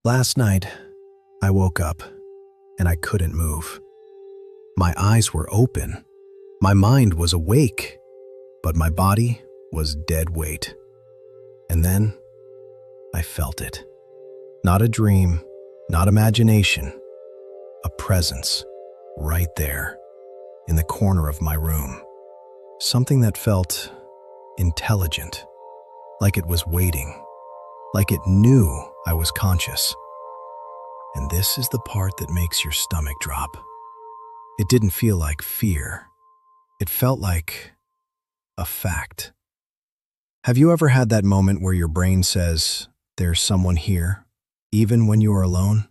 Last night, I woke up and I couldn't move. My eyes were open. My mind was awake, but my body was dead weight. And then I felt it. Not a dream, not imagination, a presence right there in the corner of my room. Something that felt intelligent, like it was waiting, like it knew I was conscious. And this is the part that makes your stomach drop. It didn't feel like fear. It felt like a fact. Have you ever had that moment where your brain says, "There's someone here," even when you are alone?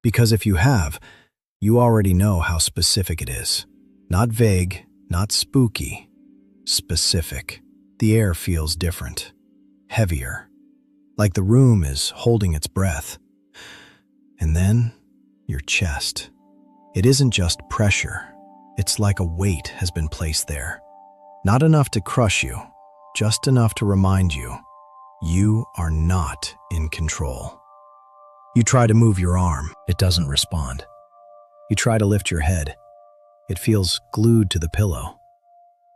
Because if you have, you already know how specific it is. Not vague, not spooky, specific. The air feels different, heavier, like the room is holding its breath. And then, your chest. It isn't just pressure. It's like a weight has been placed there. Not enough to crush you, just enough to remind you, you are not in control. You try to move your arm, it doesn't respond. You try to lift your head, it feels glued to the pillow.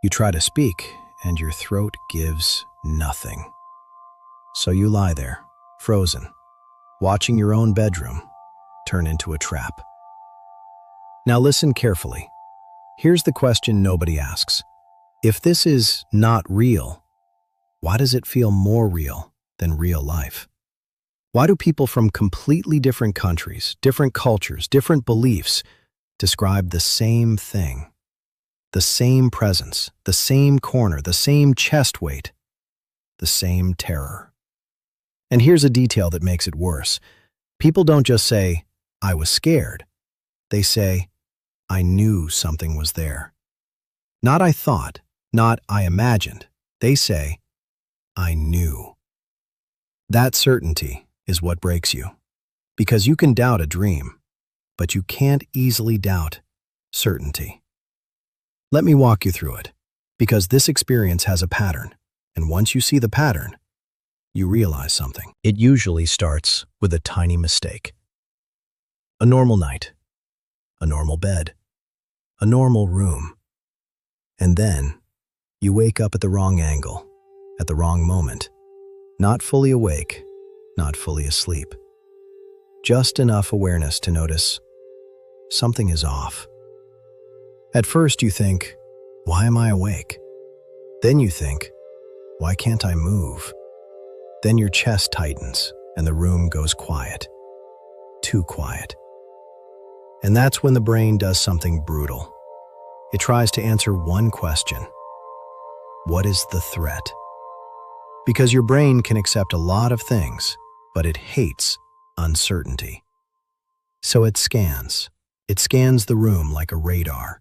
You try to speak, and your throat gives nothing. So you lie there, frozen, watching your own bedroom turn into a trap. Now listen carefully. Here's the question nobody asks. If this is not real, why does it feel more real than real life? Why do people from completely different countries, different cultures, different beliefs describe the same thing? The same presence, the same corner, the same chest weight, the same terror. And here's a detail that makes it worse. People don't just say, "I was scared." They say, "I knew something was there." Not "I thought," not "I imagined." They say, "I knew." That certainty is what breaks you. Because you can doubt a dream, but you can't easily doubt certainty. Let me walk you through it, because this experience has a pattern, and once you see the pattern, you realize something. It usually starts with a tiny mistake. A normal night, a normal bed, a normal room. And then, you wake up at the wrong angle, at the wrong moment. Not fully awake, not fully asleep. Just enough awareness to notice something is off. At first you think, why am I awake? Then you think, why can't I move? Then your chest tightens and the room goes quiet. Too quiet. And that's when the brain does something brutal. It tries to answer one question. What is the threat? Because your brain can accept a lot of things, but it hates uncertainty. So it scans. It scans the room like a radar.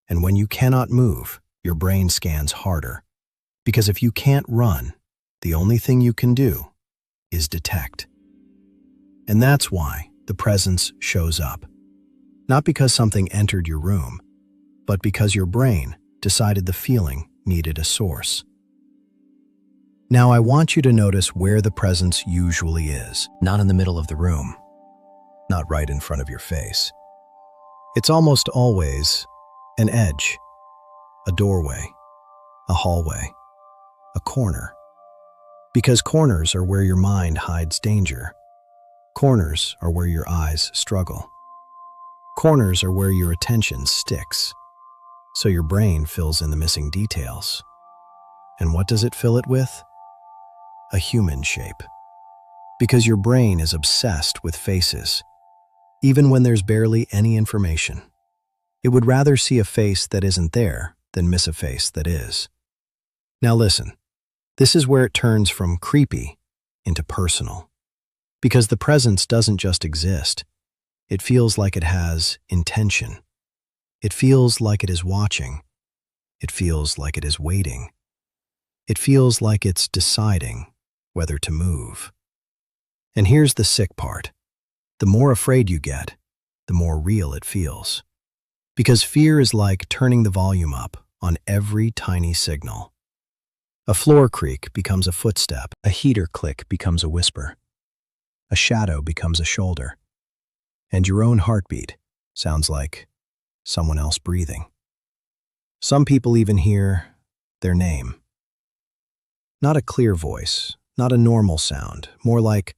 And when you cannot move, your brain scans harder. Because if you can't run, the only thing you can do is detect. And that's why the presence shows up. Not because something entered your room, but because your brain decided the feeling needed a source. Now I want you to notice where the presence usually is. Not in the middle of the room. Not right in front of your face. It's almost always an edge, a doorway, a hallway, a corner. Because corners are where your mind hides danger. Corners are where your eyes struggle. Corners are where your attention sticks. So your brain fills in the missing details. And what does it fill it with? A human shape. Because your brain is obsessed with faces, even when there's barely any information. It would rather see a face that isn't there than miss a face that is. Now listen, this is where it turns from creepy into personal. Because the presence doesn't just exist. It feels like it has intention. It feels like it is watching. It feels like it is waiting. It feels like it's deciding whether to move. And here's the sick part. The more afraid you get, the more real it feels. Because fear is like turning the volume up on every tiny signal. A floor creak becomes a footstep. A heater click becomes a whisper. a shadow becomes a shoulder, and your own heartbeat sounds like someone else breathing. Some people even hear their name. Not a clear voice, not a normal sound, more like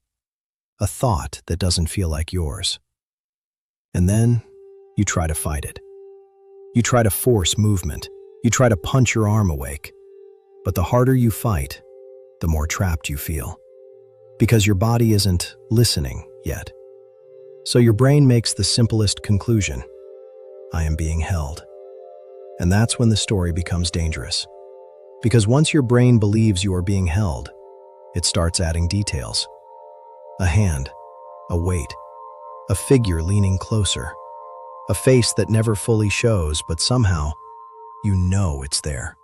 a thought that doesn't feel like yours. And then you try to fight it. You try to force movement. You try to punch your arm awake. But the harder you fight, the more trapped you feel. Because your body isn't listening yet. So your brain makes the simplest conclusion: I am being held. And that's when the story becomes dangerous. Because once your brain believes you are being held, it starts adding details. A hand, a weight, a figure leaning closer, a face that never fully shows, but somehow you know it's there.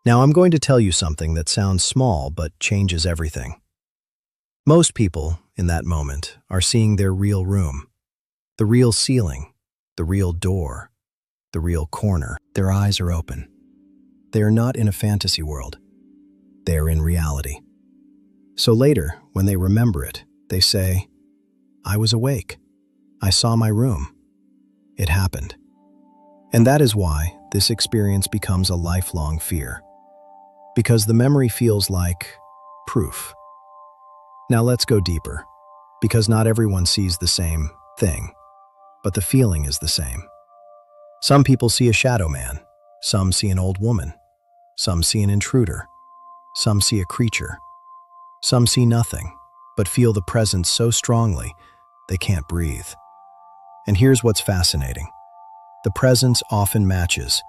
Now I'm going to tell you something that sounds small but changes everything. Most people, in that moment, are seeing their real room, the real ceiling, the real door, the real corner. Their eyes are open. They are not in a fantasy world. They are in reality. So later, when they remember it, they say, I was awake. I saw my room. It happened. And that is why this experience becomes a lifelong fear. Because the memory feels like proof. Now let's go deeper. Because not everyone sees the same thing, but the feeling is the same. Some people see a shadow man. Some see an old woman. Some see an intruder. Some see a creature. Some see nothing, but feel the presence so strongly they can't breathe. And here's what's fascinating. The presence often matches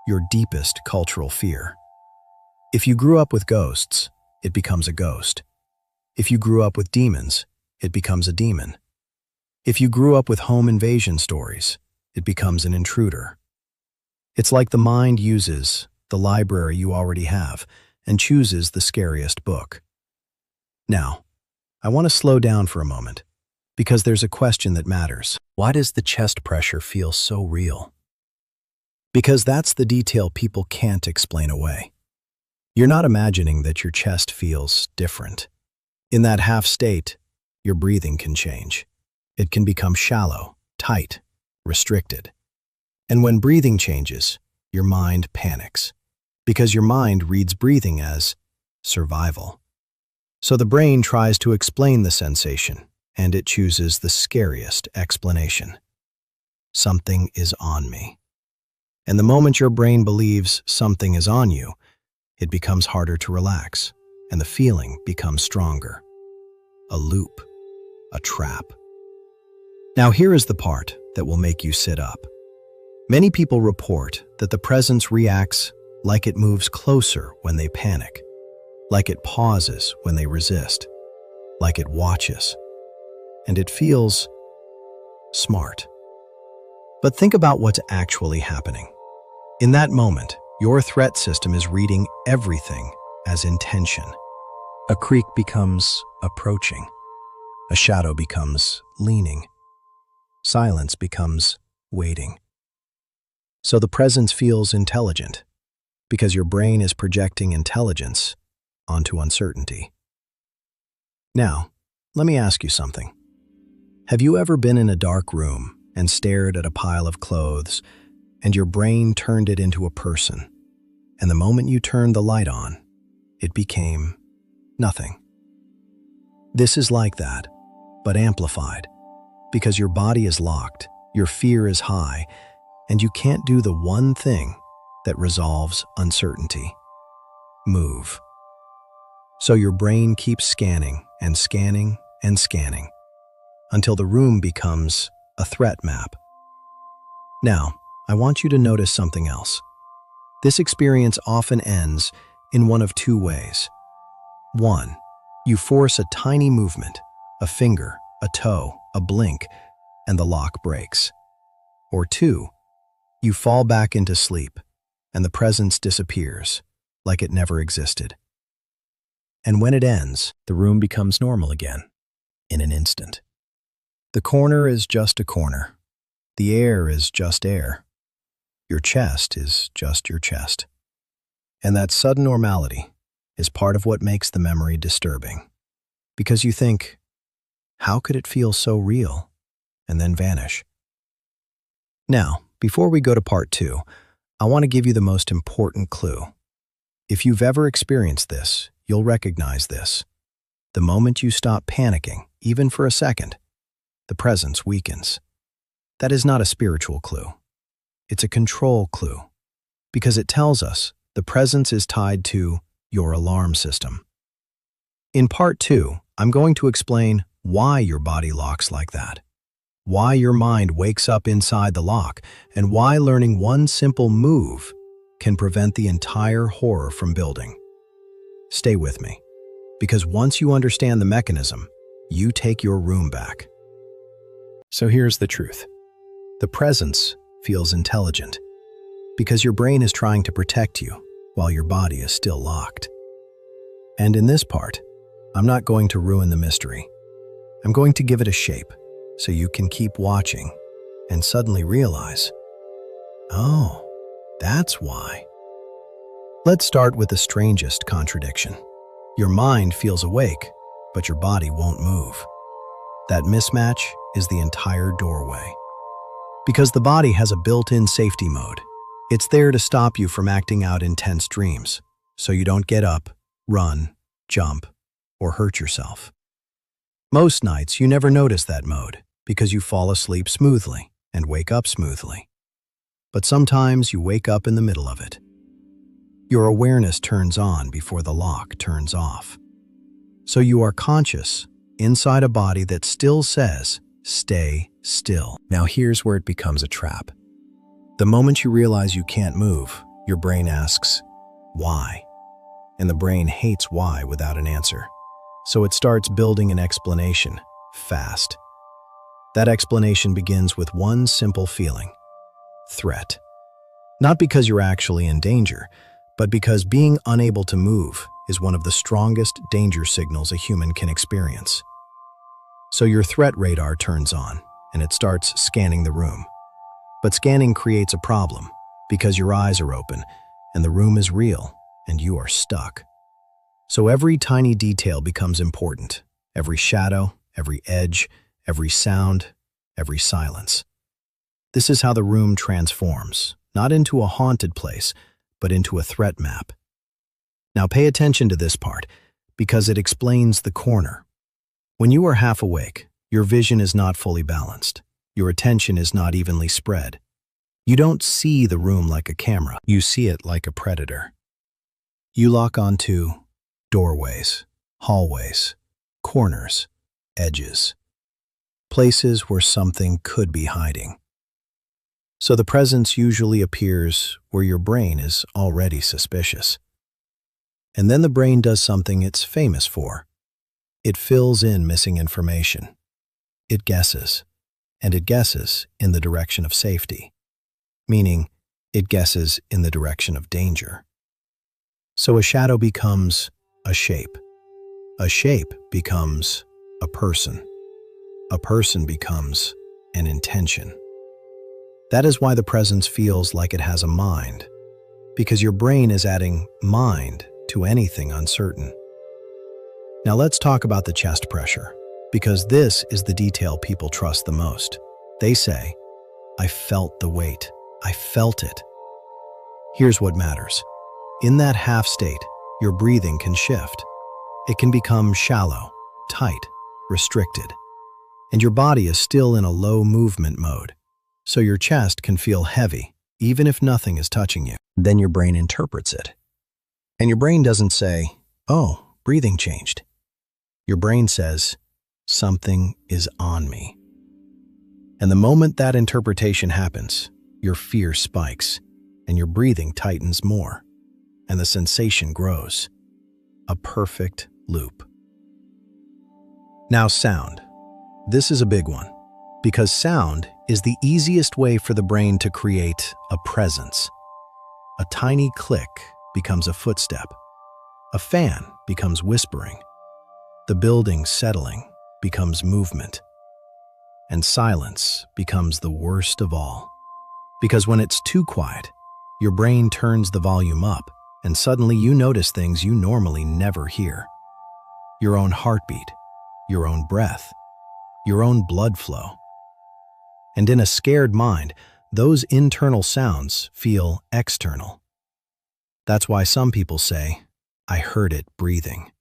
your deepest cultural fear. If you grew up with ghosts, it becomes a ghost. If you grew up with demons, it becomes a demon. If you grew up with home invasion stories, it becomes an intruder. It's like the mind uses the library you already have and chooses the scariest book. Now, I want to slow down for a moment, because there's a question that matters. Why does the chest pressure feel so real? Because that's the detail people can't explain away. You're not imagining that your chest feels different. In that half state, your breathing can change. It can become shallow, tight, restricted. And when breathing changes, your mind panics, because your mind reads breathing as survival. So the brain tries to explain the sensation, and it chooses the scariest explanation. Something is on me. And the moment your brain believes something is on you, it becomes harder to relax, and the feeling becomes stronger. A loop, a trap. Now here is the part that will make you sit up. Many people report that the presence reacts like it moves closer when they panic, like it pauses when they resist, like it watches. And it feels smart. But think about what's actually happening. In that moment, your threat system is reading everything as intention. A creak becomes approaching. A shadow becomes leaning. Silence becomes waiting. So the presence feels intelligent, because your brain is projecting intelligence onto uncertainty. Now, let me ask you something. Have you ever been in a dark room and stared at a pile of clothes, and your brain turned it into a person, and the moment you turned the light on, it became nothing? This is like that, but amplified, because your body is locked, your fear is high, and you can't do the one thing that resolves uncertainty: move. So your brain keeps scanning and scanning and scanning until the room becomes a threat map. Now, I want you to notice something else. This experience often ends in one of two ways. One, you force a tiny movement, a finger, a toe, a blink, and the lock breaks. Or two, you fall back into sleep, and the presence disappears, like it never existed. And when it ends, the room becomes normal again, in an instant. The corner is just a corner. The air is just air. Your chest is just your chest. And that sudden normality is part of what makes the memory disturbing. because you think, how could it feel so real, and then vanish? Now, before we go to part 2, I want to give you the most important clue. If you've ever experienced this, you'll recognize this. The moment you stop panicking, even for a second, the presence weakens. That is not a spiritual clue. It's a control clue, because it tells us the presence is tied to your alarm system. In part 2, I'm going to explain why your body locks like that, why your mind wakes up inside the lock, and why learning one simple move can prevent the entire horror from building. Stay with me, because once you understand the mechanism, you take your room back. So here's the truth. The presence feels intelligent, because your brain is trying to protect you while your body is still locked. And in this part, I'm not going to ruin the mystery. I'm going to give it a shape so you can keep watching and suddenly realize, oh, that's why. Let's start with the strangest contradiction. Your mind feels awake, but your body won't move. That mismatch is the entire doorway. Because the body has a built-in safety mode. It's there to stop you from acting out intense dreams, so you don't get up, run, jump, or hurt yourself. Most nights, you never notice that mode because you fall asleep smoothly and wake up smoothly. But sometimes you wake up in the middle of it. Your awareness turns on before the lock turns off. So you are conscious inside a body that still says, stay still. Now here's where it becomes a trap. The moment you realize you can't move, your brain asks, why? And the brain hates why without an answer. So it starts building an explanation, fast. That explanation begins with one simple feeling, threat. Not because you're actually in danger, but because being unable to move is one of the strongest danger signals a human can experience. So your threat radar turns on, and it starts scanning the room. But scanning creates a problem, because your eyes are open, and the room is real, and you are stuck. So every tiny detail becomes important. Every shadow, every edge, every sound, every silence. This is how the room transforms, not into a haunted place, but into a threat map. Now pay attention to this part, because it explains the corner. When you are half awake, your vision is not fully balanced. Your attention is not evenly spread. You don't see the room like a camera. You see it like a predator. You lock onto doorways, hallways, corners, edges, places where something could be hiding. So the presence usually appears where your brain is already suspicious. And then the brain does something it's famous for. It fills in missing information. It guesses, and it guesses in the direction of safety, meaning it guesses in the direction of danger. So a shadow becomes a shape. A shape becomes a person. A person becomes an intention. That is why the presence feels like it has a mind, because your brain is adding mind to anything uncertain. Now let's talk about the chest pressure, because this is the detail people trust the most. They say, I felt the weight. I felt it. Here's what matters. In that half state, your breathing can shift. It can become shallow, tight, restricted. And your body is still in a low movement mode. So your chest can feel heavy, even if nothing is touching you. Then your brain interprets it. And your brain doesn't say, oh, breathing changed. Your brain says, something is on me. And the moment that interpretation happens, your fear spikes, and your breathing tightens more, and the sensation grows. A perfect loop. Now sound. This is a big one, because sound is the easiest way for the brain to create a presence. A tiny click becomes a footstep. A fan becomes whispering. The building settling becomes movement. And silence becomes the worst of all. Because when it's too quiet, your brain turns the volume up, and suddenly you notice things you normally never hear. Your own heartbeat, your own breath, your own blood flow. And in a scared mind, those internal sounds feel external. That's why some people say, "I heard it breathing."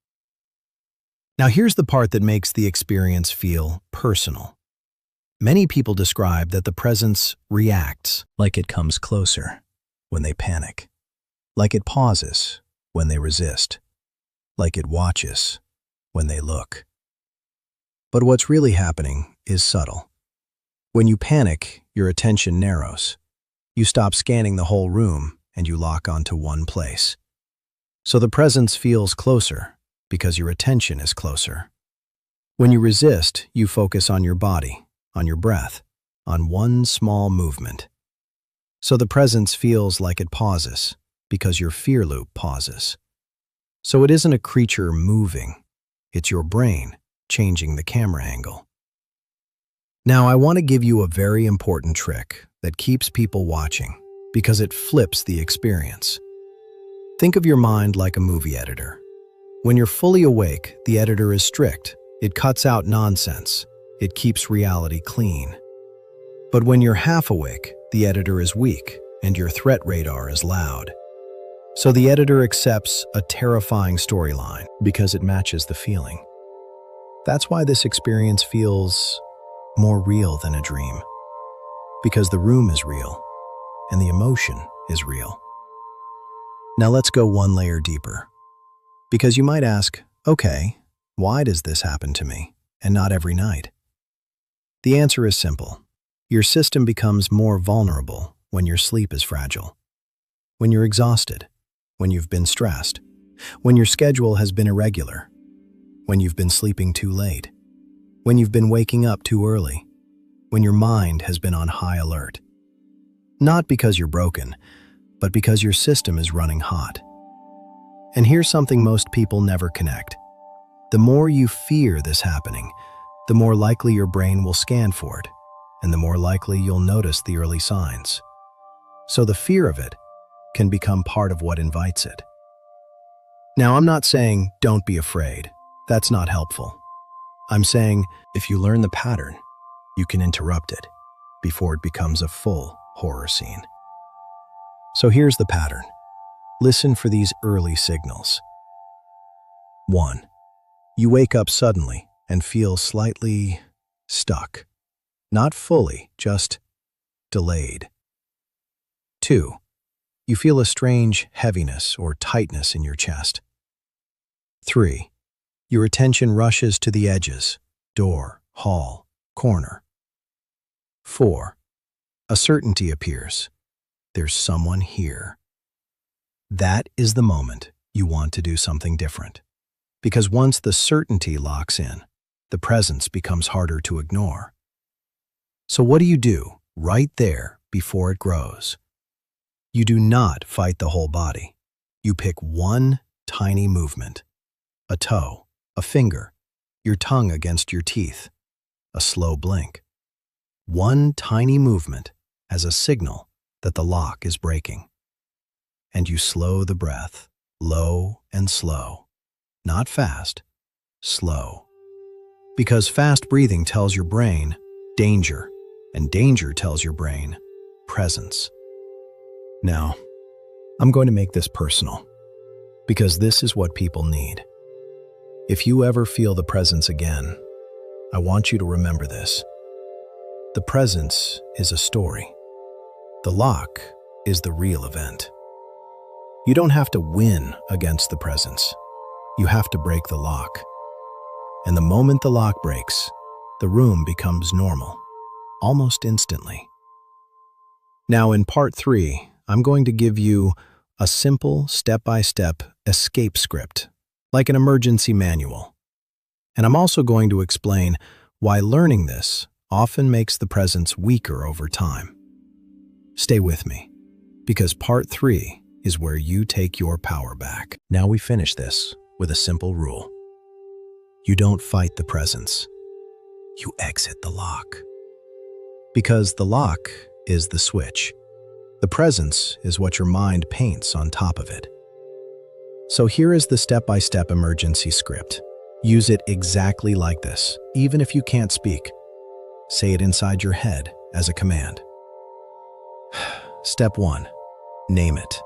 Now here's the part that makes the experience feel personal. Many people describe that the presence reacts like it comes closer when they panic, like it pauses when they resist, like it watches when they look. But what's really happening is subtle. When you panic, your attention narrows. You stop scanning the whole room and you lock onto one place. So the presence feels closer because your attention is closer. When you resist, you focus on your body, on your breath, on one small movement. So the presence feels like it pauses because your fear loop pauses. So it isn't a creature moving, it's your brain changing the camera angle. Now I want to give you a very important trick that keeps people watching because it flips the experience. Think of your mind like a movie editor. When you're fully awake, the editor is strict. It cuts out nonsense. It keeps reality clean. But when you're half awake, the editor is weak and your threat radar is loud. So the editor accepts a terrifying storyline because it matches the feeling. That's why this experience feels more real than a dream. Because the room is real and the emotion is real. Now let's go one layer deeper. Because you might ask, okay, why does this happen to me and not every night? The answer is simple. Your system becomes more vulnerable when your sleep is fragile, when you're exhausted, when you've been stressed, when your schedule has been irregular, when you've been sleeping too late, when you've been waking up too early, when your mind has been on high alert. Not because you're broken, but because your system is running hot. And here's something most people never connect. The more you fear this happening, the more likely your brain will scan for it, and the more likely you'll notice the early signs. So the fear of it can become part of what invites it. Now, I'm not saying don't be afraid. That's not helpful. I'm saying if you learn the pattern, you can interrupt it before it becomes a full horror scene. So here's the pattern. Listen for these early signals. 1. You wake up suddenly and feel slightly stuck. Not fully, just delayed. 2. You feel a strange heaviness or tightness in your chest. 3. Your attention rushes to the edges, door, hall, corner. 4. A certainty appears. There's someone here. That is the moment you want to do something different. Because once the certainty locks in, the presence becomes harder to ignore. So what do you do right there before it grows? You do not fight the whole body. You pick one tiny movement. A toe, a finger, your tongue against your teeth, a slow blink. One tiny movement as a signal that the lock is breaking. And you slow the breath, low and slow. Not fast, slow. Because fast breathing tells your brain danger, and danger tells your brain presence. Now, I'm going to make this personal, because this is what people need. If you ever feel the presence again, I want you to remember this. The presence is a story. The lock is the real event. You don't have to win against the presence. You have to break the lock. And the moment the lock breaks, the room becomes normal, almost instantly. Now in part 3, I'm going to give you a simple step-by-step escape script, like an emergency manual. And I'm also going to explain why learning this often makes the presence weaker over time. Stay with me, because part 3 is where you take your power back. Now we finish this with a simple rule. You don't fight the presence. You exit the lock. Because the lock is the switch. The presence is what your mind paints on top of it. So here is the step-by-step emergency script. Use it exactly like this, even if you can't speak. Say it inside your head as a command. Step 1. Name it.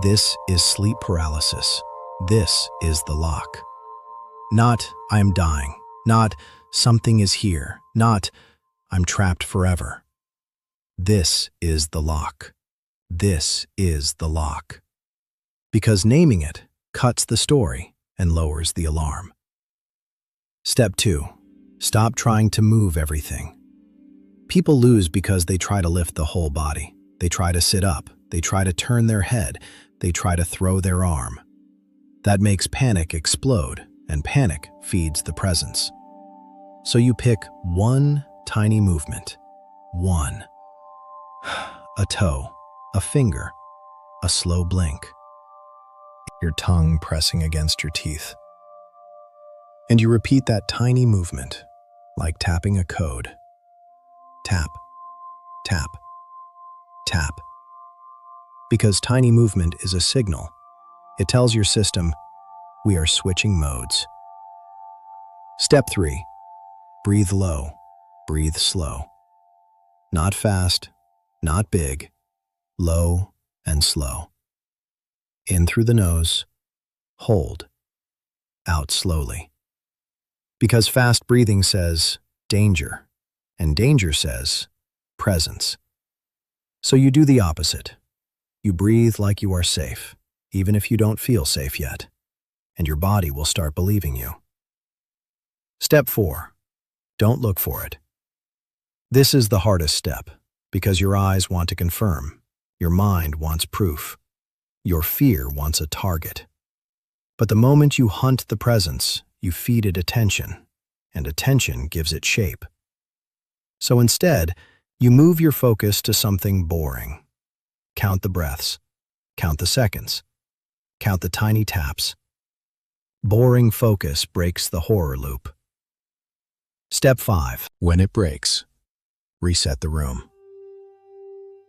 This is sleep paralysis. This is the lock. Not, I am dying. Not, something is here. Not, I'm trapped forever. This is the lock. This is the lock. Because naming it cuts the story and lowers the alarm. Step 2. Stop trying to move everything. People lose because they try to lift the whole body. They try to sit up. They try to turn their head. They try to throw their arm. That makes panic explode, and panic feeds the presence. So you pick one tiny movement. One. A toe, a finger, a slow blink. Your tongue pressing against your teeth. And you repeat that tiny movement, like tapping a code. Tap, tap, tap. Because tiny movement is a signal. It tells your system, we are switching modes. Step 3. Breathe low, breathe slow. Not fast, not big, low and slow. In through the nose, hold, out slowly. Because fast breathing says danger, and danger says presence. So you do the opposite. You breathe like you are safe, even if you don't feel safe yet, and your body will start believing you. Step 4. Don't look for it. This is the hardest step, because your eyes want to confirm, your mind wants proof, your fear wants a target. But the moment you hunt the presence, you feed it attention, and attention gives it shape. So instead, you move your focus to something boring. Count the breaths, count the seconds, count the tiny taps. Boring focus breaks the horror loop. Step 5. When it breaks, reset the room.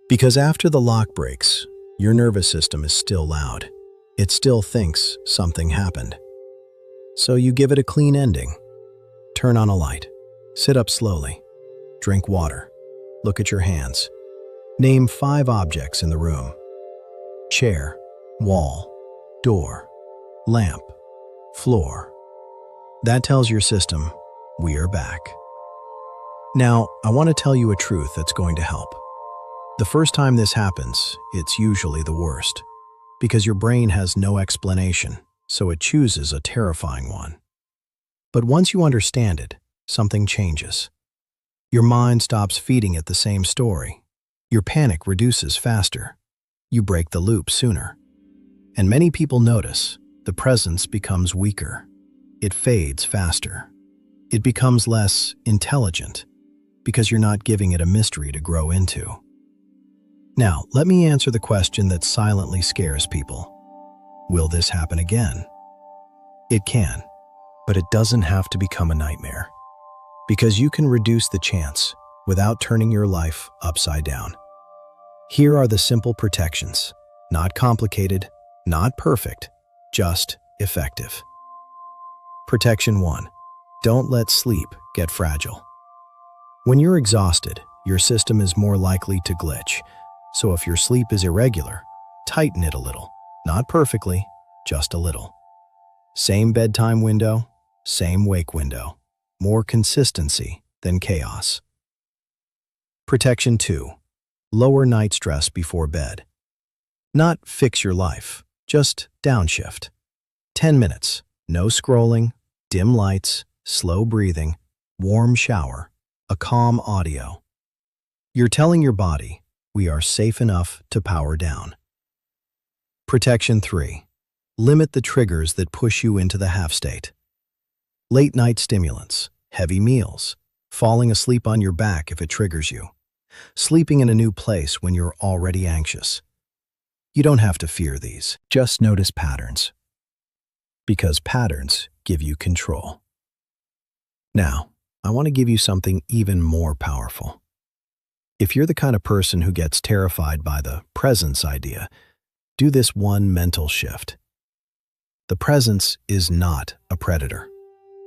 Because after the lock breaks, your nervous system is still loud. It still thinks something happened. So you give it a clean ending. Turn on a light. Sit up slowly. Drink water. Look at your hands. Name 5 objects in the room. Chair, wall, door, lamp, floor. That tells your system, we are back. Now, I want to tell you a truth that's going to help. The first time this happens, it's usually the worst, because your brain has no explanation, so it chooses a terrifying one. But once you understand it, something changes. Your mind stops feeding it the same story. Your panic reduces faster. You break the loop sooner. And many people notice the presence becomes weaker. It fades faster. It becomes less intelligent because you're not giving it a mystery to grow into. Now, let me answer the question that silently scares people. Will this happen again? It can, but it doesn't have to become a nightmare. Because you can reduce the chance without turning your life upside down. Here are the simple protections. Not complicated, not perfect, just effective. Protection 1. Don't let sleep get fragile. When you're exhausted, your system is more likely to glitch. So if your sleep is irregular, tighten it a little. Not perfectly, just a little. Same bedtime window, same wake window. More consistency than chaos. Protection 2. Lower night stress before bed. Not fix your life, just downshift. 10 minutes, no scrolling, dim lights, slow breathing, warm shower, a calm audio. You're telling your body, we are safe enough to power down. Protection 3. Limit the triggers that push you into the half state. Late night stimulants, heavy meals, falling asleep on your back if it triggers you, sleeping in a new place when you're already anxious. You don't have to fear these, just notice patterns. Because patterns give you control. Now, I want to give you something even more powerful. If you're the kind of person who gets terrified by the presence idea, do this one mental shift. The The presence is not a predator.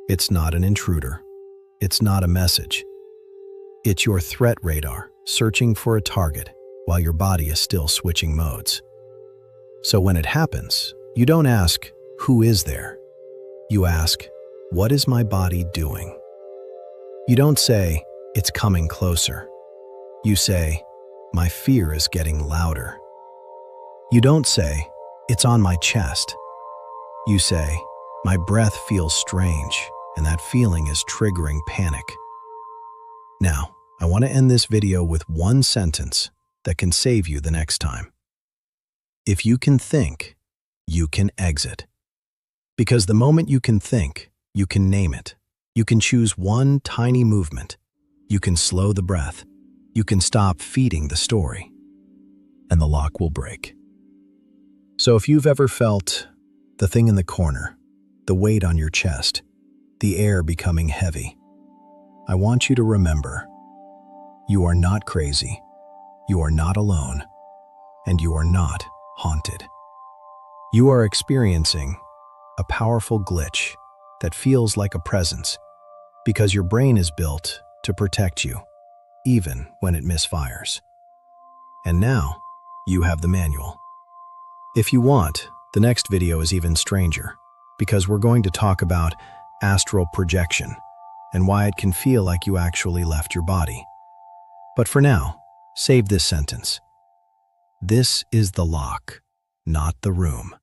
It's not an intruder. It's not a message. It's your threat radar searching for a target while your body is still switching modes. So when it happens, you don't ask, "Who is there?" You ask, "What is my body doing?" You don't say, "It's coming closer." You say, "My fear is getting louder." You don't say, "It's on my chest." You say, "My breath feels strange, and that feeling is triggering panic." Now, I want to end this video with one sentence that can save you the next time. If you can think, you can exit. Because the moment you can think, you can name it. You can choose one tiny movement. You can slow the breath. You can stop feeding the story. And the lock will break. So if you've ever felt the thing in the corner, the weight on your chest, the air becoming heavy, I want you to remember, you are not crazy, you are not alone, and you are not haunted. You are experiencing a powerful glitch that feels like a presence because your brain is built to protect you, even when it misfires. And now, you have the manual. If you want, the next video is even stranger, because we're going to talk about astral projection and why it can feel like you actually left your body. But for now, save this sentence. This is the lock, not the room.